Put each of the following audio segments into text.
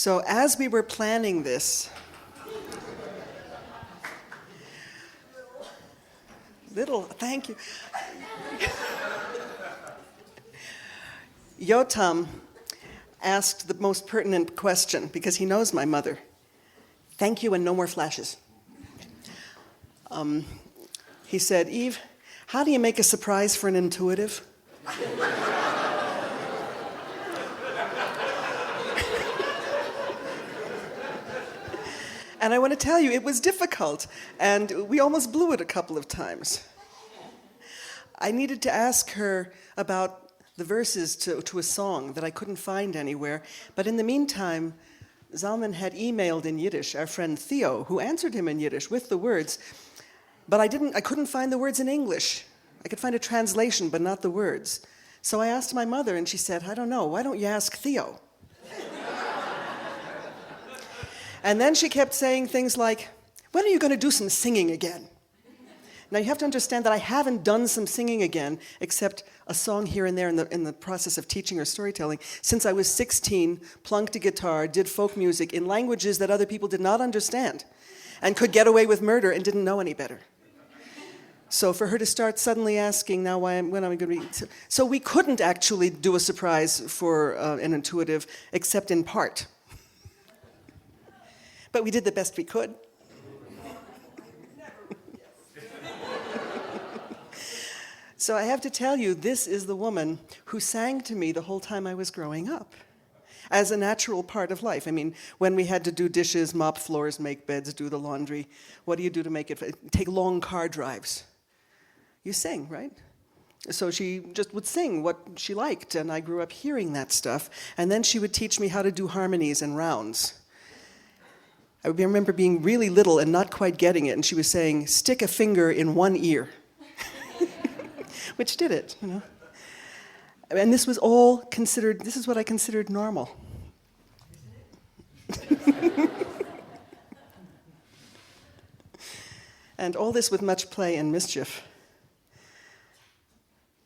So as we were planning this, thank you. Yotam asked the most pertinent question because he knows my mother. Thank you and no more flashes. He said, Eve, how do you make a surprise for an intuitive? And I want to tell you, it was difficult, and we almost blew it a couple of times. I needed to ask her about the verses to a song that I couldn't find anywhere, but in the meantime, Zalman had emailed in Yiddish our friend Theo, who answered him in Yiddish with the words, but I couldn't find the words in English. I could find a translation, but not the words. So I asked my mother, and she said, I don't know, why don't you ask Theo? And then she kept saying things like, when are you going to do some singing again? Now you have to understand that I haven't done some singing again, except a song here and there in the process of teaching or storytelling, since I was 16, plunked a guitar, did folk music in languages that other people did not understand, and could get away with murder and didn't know any better. So for her to start suddenly asking now when am I going to be... So we couldn't actually do a surprise for an intuitive, except in part. But we did the best we could. So I have to tell you, this is the woman who sang to me the whole time I was growing up, as a natural part of life. I mean, when we had to do dishes, mop floors, make beds, do the laundry, what do you do to make it? Take long car drives. You sing, right? So she just would sing what she liked, and I grew up hearing that stuff. And then she would teach me how to do harmonies and rounds. I remember being really little and not quite getting it, and she was saying, stick a finger in one ear. Which did it, you know. And this was all considered, this is what I considered normal. And all this with much play and mischief.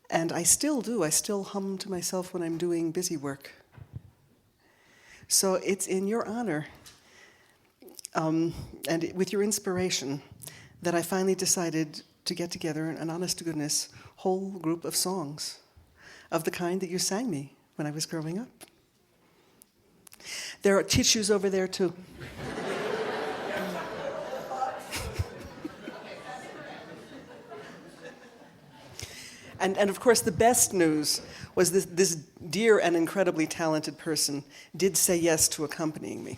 And I still do, I still hum to myself when I'm doing busy work. So it's in your honor, and with your inspiration, that I finally decided to get together an honest-to-goodness whole group of songs of the kind that you sang me when I was growing up. There are tissues over there, too. And of course, the best news was this dear and incredibly talented person did say yes to accompanying me.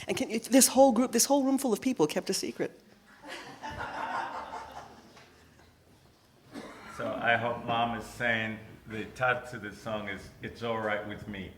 And this whole room full of people kept a secret. So I hope Mom is saying the title to this song is "It's All Right With Me."